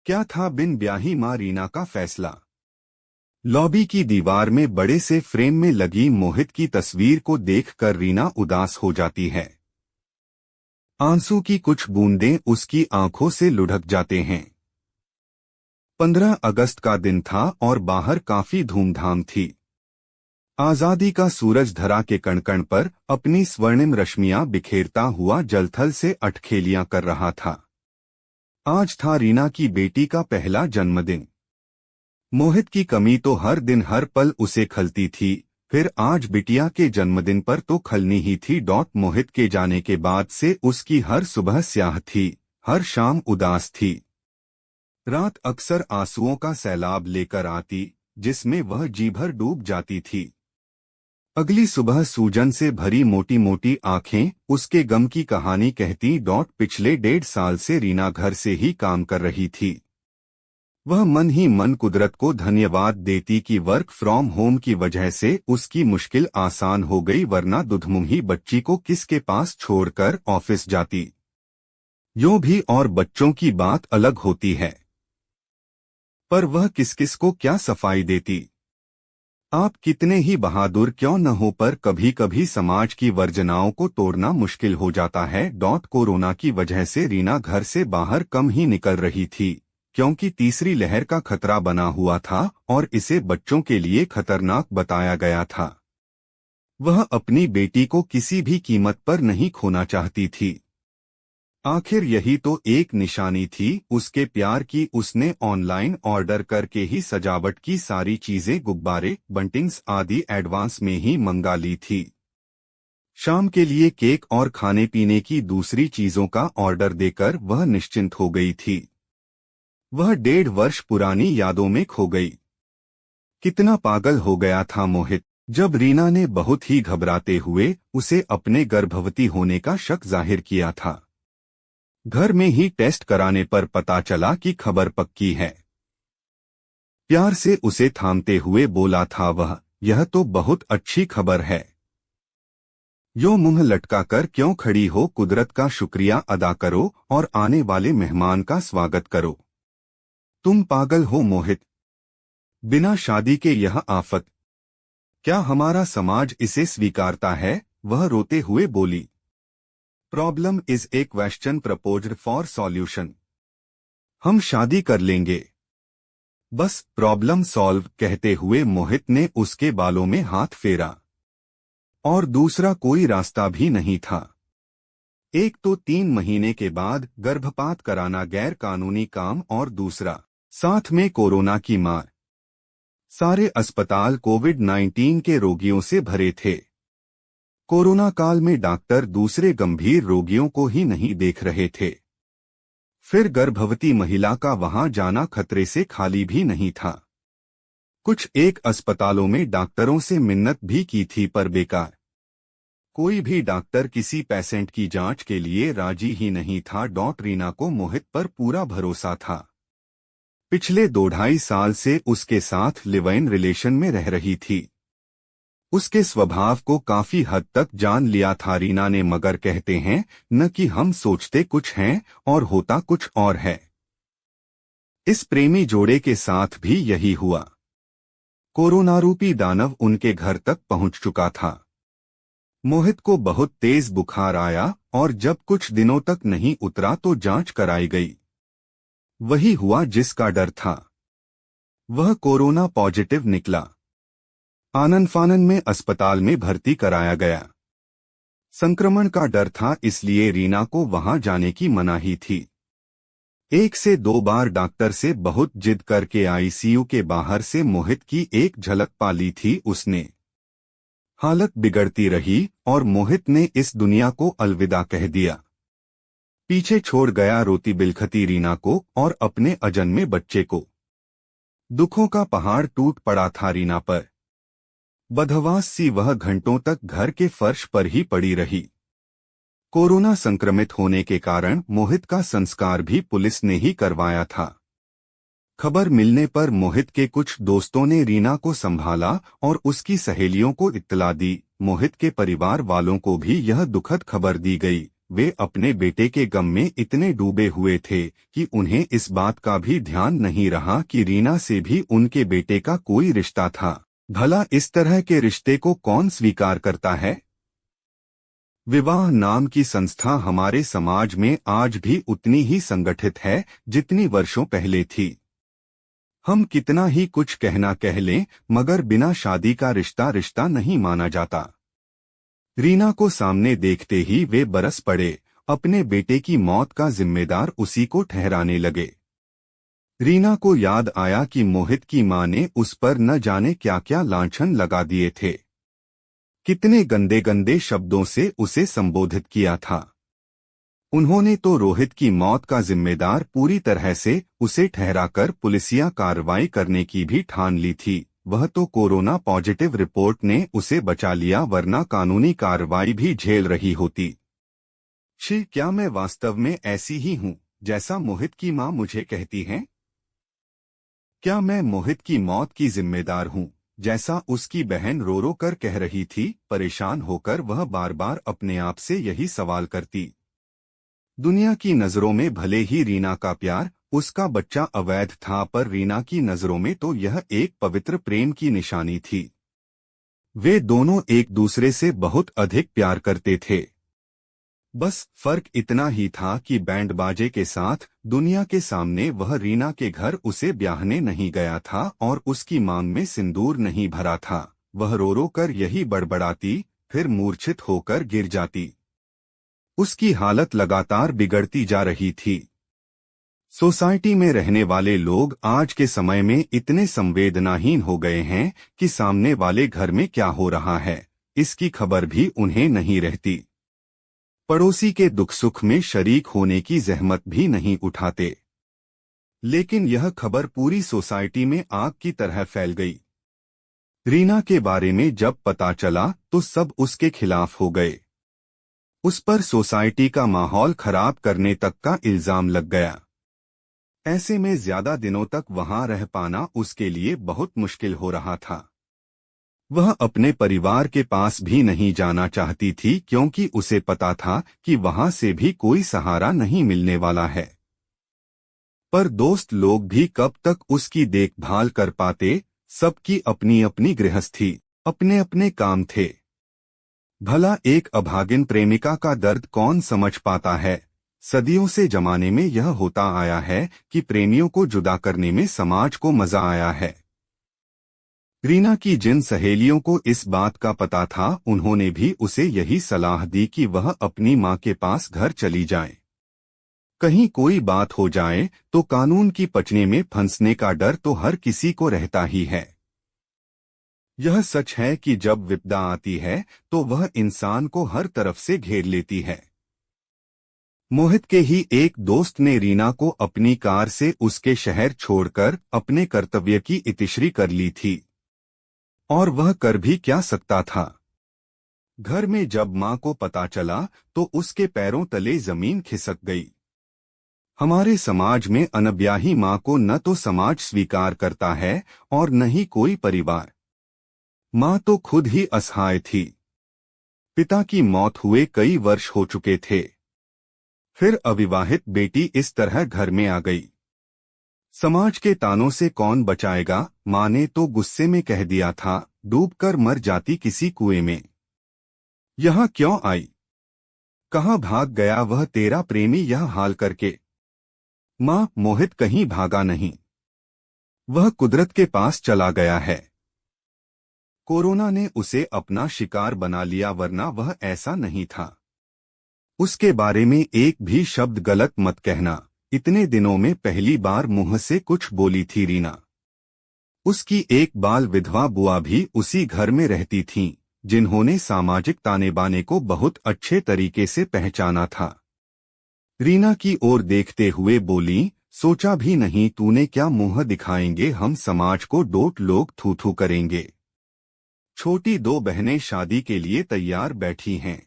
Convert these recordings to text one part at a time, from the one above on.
क्या था बिन ब्याही मां रीना का फैसला। लॉबी की दीवार में बड़े से फ्रेम में लगी मोहित की तस्वीर को देखकर रीना उदास हो जाती है। आंसू की कुछ बूंदें उसकी आंखों से लुढ़क जाते हैं। 15 अगस्त का दिन था और बाहर काफी धूमधाम थी। आजादी का सूरज धरा के कणकण पर अपनी स्वर्णिम रश्मियां बिखेरता हुआ जलथल से अटखेलियां कर रहा था। आज था रीना की बेटी का पहला जन्मदिन। मोहित की कमी तो हर दिन हर पल उसे खलती थी, फिर आज बिटिया के जन्मदिन पर तो खलनी ही थी। मोहित के जाने के बाद से उसकी हर सुबह स्याह थी, हर शाम उदास थी। रात अक्सर आंसुओं का सैलाब लेकर आती, जिसमें वह जी भर डूब जाती थी। अगली सुबह सूजन से भरी मोटी मोटी आंखें उसके गम की कहानी कहती। पिछले 1.5 साल से रीना घर से ही काम कर रही थी। वह मन ही मन कुदरत को धन्यवाद देती कि वर्क फ्रॉम होम की वजह से उसकी मुश्किल आसान हो गई, वरना दुधमुंही बच्ची को किसके पास छोड़कर ऑफिस जाती। यूं भी और बच्चों की बात अलग होती है, पर वह किस किस को क्या सफाई देती। आप कितने ही बहादुर क्यों न हो, पर कभी कभी समाज की वर्जनाओं को तोड़ना मुश्किल हो जाता है। कोरोना की वजह से रीना घर से बाहर कम ही निकल रही थी, क्योंकि तीसरी लहर का खतरा बना हुआ था और इसे बच्चों के लिए खतरनाक बताया गया था। वह अपनी बेटी को किसी भी कीमत पर नहीं खोना चाहती थी। आखिर यही तो एक निशानी थी उसके प्यार की। उसने ऑनलाइन ऑर्डर करके ही सजावट की सारी चीजें, गुब्बारे, बंटिंग्स आदि एडवांस में ही मंगा ली थी। शाम के लिए केक और खाने पीने की दूसरी चीजों का ऑर्डर देकर वह निश्चिंत हो गई थी। वह 1.5 वर्ष पुरानी यादों में खो गई। कितना पागल हो गया था मोहित, जब रीना ने बहुत ही घबराते हुए उसे अपने गर्भवती होने का शक जाहिर किया था। घर में ही टेस्ट कराने पर पता चला कि खबर पक्की है। प्यार से उसे थामते हुए बोला था वह, यह तो बहुत अच्छी खबर है। यो मुंह लटकाकर क्यों खड़ी हो, कुदरत का शुक्रिया अदा करो और आने वाले मेहमान का स्वागत करो। तुम पागल हो मोहित, बिना शादी के यह आफत, क्या हमारा समाज इसे स्वीकारता है। वह रोते हुए बोली, problem is a question proposed for solution. हम शादी कर लेंगे, बस प्रॉब्लम सॉल्व। कहते हुए मोहित ने उसके बालों में हाथ फेरा। और दूसरा कोई रास्ता भी नहीं था। एक तो 3 महीने के बाद गर्भपात कराना गैर कानूनी काम, और दूसरा साथ में कोरोना की मार। सारे अस्पताल कोविड-19 के रोगियों से भरे थे। कोरोना काल में डॉक्टर दूसरे गंभीर रोगियों को ही नहीं देख रहे थे। फिर गर्भवती महिला का वहां जाना खतरे से खाली भी नहीं था। कुछ एक अस्पतालों में डॉक्टरों से मिन्नत भी की थी, पर बेकार। कोई भी डॉक्टर किसी पेशेंट की जांच के लिए राजी ही नहीं था। रीना को मोहित पर पूरा भरोसा था। पिछले 2-2.5 साल से उसके साथ लिव इन रिलेशन में रह रही थी। उसके स्वभाव को काफी हद तक जान लिया था रीना ने, मगर कहते हैं न कि हम सोचते कुछ हैं और होता कुछ और है। इस प्रेमी जोड़े के साथ भी यही हुआ। कोरोना रूपी दानव उनके घर तक पहुंच चुका था। मोहित को बहुत तेज बुखार आया और जब कुछ दिनों तक नहीं उतरा तो जांच कराई गई। वही हुआ जिसका डर था। वह कोरोना पॉजिटिव निकला। आनन फानन में अस्पताल में भर्ती कराया गया। संक्रमण का डर था, इसलिए रीना को वहां जाने की मनाही थी। 1 से 2 बार डॉक्टर से बहुत जिद करके आईसीयू के बाहर से मोहित की एक झलक पा ली थी उसने। हालत बिगड़ती रही और मोहित ने इस दुनिया को अलविदा कह दिया। पीछे छोड़ गया रोती बिलखती रीना को और अपने अजन्मे बच्चे को। दुखों का पहाड़ टूट पड़ा था रीना पर। बदहवास सी वह घंटों तक घर के फर्श पर ही पड़ी रही। कोरोना संक्रमित होने के कारण मोहित का संस्कार भी पुलिस ने ही करवाया था। खबर मिलने पर मोहित के कुछ दोस्तों ने रीना को संभाला और उसकी सहेलियों को इत्तला दी। मोहित के परिवार वालों को भी यह दुखद खबर दी गई। वे अपने बेटे के गम में इतने डूबे हुए थे कि उन्हें इस बात का भी ध्यान नहीं रहा कि रीना से भी उनके बेटे का कोई रिश्ता था। भला इस तरह के रिश्ते को कौन स्वीकार करता है? विवाह नाम की संस्था हमारे समाज में आज भी उतनी ही संगठित है जितनी वर्षों पहले थी। हम कितना ही कुछ कहना कह लें, मगर बिना शादी का रिश्ता रिश्ता नहीं माना जाता। रीना को सामने देखते ही वे बरस पड़े, अपने बेटे की मौत का जिम्मेदार उसी को ठहराने लगे। रीना को याद आया कि मोहित की मां ने उस पर न जाने क्या क्या लांछन लगा दिए थे, कितने गंदे गंदे शब्दों से उसे संबोधित किया था। उन्होंने तो रोहित की मौत का जिम्मेदार पूरी तरह से उसे ठहराकर पुलिसिया कार्रवाई करने की भी ठान ली थी। वह तो कोरोना पॉजिटिव रिपोर्ट ने उसे बचा लिया, वरना कानूनी कार्रवाई भी झेल रही होती। छी, क्या मैं वास्तव में ऐसी ही हूँ जैसा मोहित की मां मुझे कहती हैं? क्या मैं मोहित की मौत की जिम्मेदार हूँ, जैसा उसकी बहन रो रो कर कह रही थी? परेशान होकर वह बार बार अपने आप से यही सवाल करती। दुनिया की नजरों में भले ही रीना का प्यार, उसका बच्चा अवैध था, पर रीना की नजरों में तो यह एक पवित्र प्रेम की निशानी थी। वे दोनों एक दूसरे से बहुत अधिक प्यार करते थे। बस फर्क इतना ही था कि बैंड बाजे के साथ दुनिया के सामने वह रीना के घर उसे ब्याहने नहीं गया था और उसकी मांग में सिंदूर नहीं भरा था। वह रो रो कर यही बड़बड़ाती, फिर मूर्छित होकर गिर जाती। उसकी हालत लगातार बिगड़ती जा रही थी। सोसाइटी में रहने वाले लोग आज के समय में इतने संवेदनाहीन हो गए हैं कि सामने वाले घर में क्या हो रहा है, इसकी खबर भी उन्हें नहीं रहती। पड़ोसी के दुख सुख में शरीक होने की जहमत भी नहीं उठाते। लेकिन यह खबर पूरी सोसाइटी में आग की तरह फैल गई। रीना के बारे में जब पता चला तो सब उसके खिलाफ हो गए। उस पर सोसाइटी का माहौल खराब करने तक का इल्जाम लग गया। ऐसे में ज्यादा दिनों तक वहां रह पाना उसके लिए बहुत मुश्किल हो रहा था। वह अपने परिवार के पास भी नहीं जाना चाहती थी, क्योंकि उसे पता था कि वहां से भी कोई सहारा नहीं मिलने वाला है। पर दोस्त लोग भी कब तक उसकी देखभाल कर पाते? सबकी अपनी अपनी गृहस्थी, अपने अपने काम थे। भला एक अभागिन प्रेमिका का दर्द कौन समझ पाता है? सदियों से जमाने में यह होता आया है कि प्रेमियों को जुदा करने में समाज को मजा आया है। रीना की जिन सहेलियों को इस बात का पता था, उन्होंने भी उसे यही सलाह दी कि वह अपनी मां के पास घर चली जाए। कहीं कोई बात हो जाए तो कानून की पचड़े में फंसने का डर तो हर किसी को रहता ही है। यह सच है कि जब विपदा आती है तो वह इंसान को हर तरफ से घेर लेती है। मोहित के ही एक दोस्त ने रीना को अपनी कार से उसके शहर छोड़कर अपने कर्तव्य की इतिश्री कर ली थी, और वह कर भी क्या सकता था। घर में जब मां को पता चला तो उसके पैरों तले जमीन खिसक गई। हमारे समाज में अनब्याही मां को न तो समाज स्वीकार करता है और न ही कोई परिवार। मां तो खुद ही असहाय थी। पिता की मौत हुए कई वर्ष हो चुके थे। फिर अविवाहित बेटी इस तरह घर में आ गई। समाज के तानों से कौन बचाएगा? मां ने तो गुस्से में कह दिया था, डूबकर मर जाती किसी कुएं में। यहां क्यों आई? कहां भाग गया वह तेरा प्रेमी यह हाल करके? मां, मोहित कहीं भागा नहीं, वह कुदरत के पास चला गया है। कोरोना ने उसे अपना शिकार बना लिया, वरना वह ऐसा नहीं था। उसके बारे में एक भी शब्द गलत मत कहना। इतने दिनों में पहली बार मुंह से कुछ बोली थी रीना। उसकी एक बाल विधवा बुआ भी उसी घर में रहती थीं, जिन्होंने सामाजिक ताने बाने को बहुत अच्छे तरीके से पहचाना था। रीना की ओर देखते हुए बोली, सोचा भी नहीं तूने क्या मुंह दिखाएंगे हम समाज को, डोट लोग थू थू करेंगे। छोटी दो बहनें शादी के लिए तैयार बैठी हैं,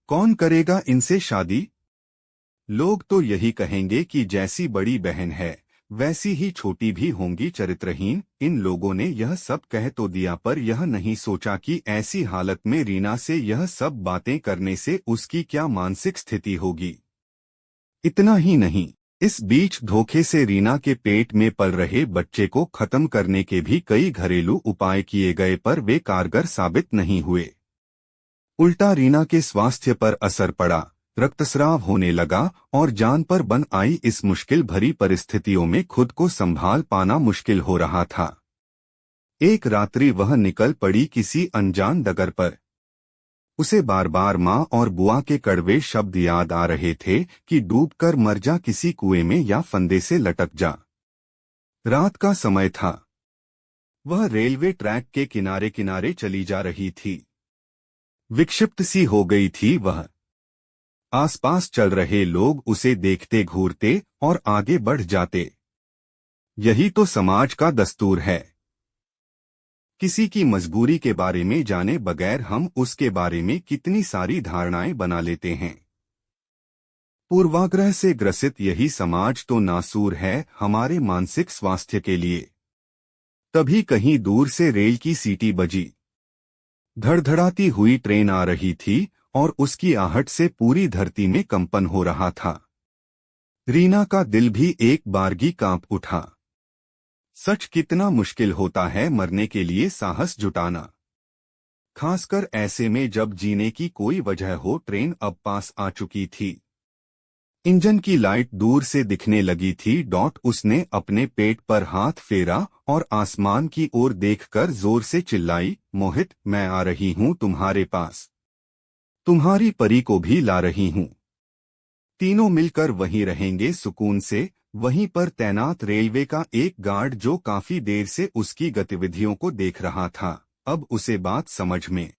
कौन करेगा इनसे शादी? लोग तो यही कहेंगे कि जैसी बड़ी बहन है वैसी ही छोटी भी होंगी चरित्रहीन। इन लोगों ने यह सब कह तो दिया, पर यह नहीं सोचा कि ऐसी हालत में रीना से यह सब बातें करने से उसकी क्या मानसिक स्थिति होगी। इतना ही नहीं, इस बीच धोखे से रीना के पेट में पल रहे बच्चे को खत्म करने के भी कई घरेलू उपाय किए गए, पर वे कारगर साबित नहीं हुए। उल्टा रीना के स्वास्थ्य पर असर पड़ा, रक्तस्राव होने लगा और जान पर बन आई। इस मुश्किल भरी परिस्थितियों में खुद को संभाल पाना मुश्किल हो रहा था। एक रात्रि वह निकल पड़ी किसी अनजान डगर पर। उसे बार बार माँ और बुआ के कड़वे शब्द याद आ रहे थे कि डूबकर मर जा, किसी कुएं में या फंदे से लटक जा। रात का समय था। वह रेलवे ट्रैक के किनारे किनारे चली जा रही थी। विक्षिप्त सी हो गई थी वह। आसपास चल रहे लोग उसे देखते घूरते और आगे बढ़ जाते। यही तो समाज का दस्तूर है। किसी की मजबूरी के बारे में जाने बगैर हम उसके बारे में कितनी सारी धारणाएं बना लेते हैं। पूर्वाग्रह से ग्रसित यही समाज तो नासूर है हमारे मानसिक स्वास्थ्य के लिए। तभी कहीं दूर से रेल की सीटी बजी। धड़धड़ाती हुई ट्रेन आ रही थी और उसकी आहट से पूरी धरती में कंपन हो रहा था। रीना का दिल भी एक बारगी कांप उठा। सच कितना मुश्किल होता है मरने के लिए साहस जुटाना, खासकर ऐसे में जब जीने की कोई वजह हो। ट्रेन अब पास आ चुकी थी। इंजन की लाइट दूर से दिखने लगी थी। उसने अपने पेट पर हाथ फेरा और आसमान की ओर देखकर जोर से चिल्लाई, मोहित, मैं आ रही हूँ तुम्हारे पास। तुम्हारी परी को भी ला रही हूँ। तीनों मिलकर वहीं रहेंगे सुकून से। वहीं पर तैनात रेलवे का एक गार्ड जो काफी देर से उसकी गतिविधियों को देख रहा था, अब उसे बात समझ में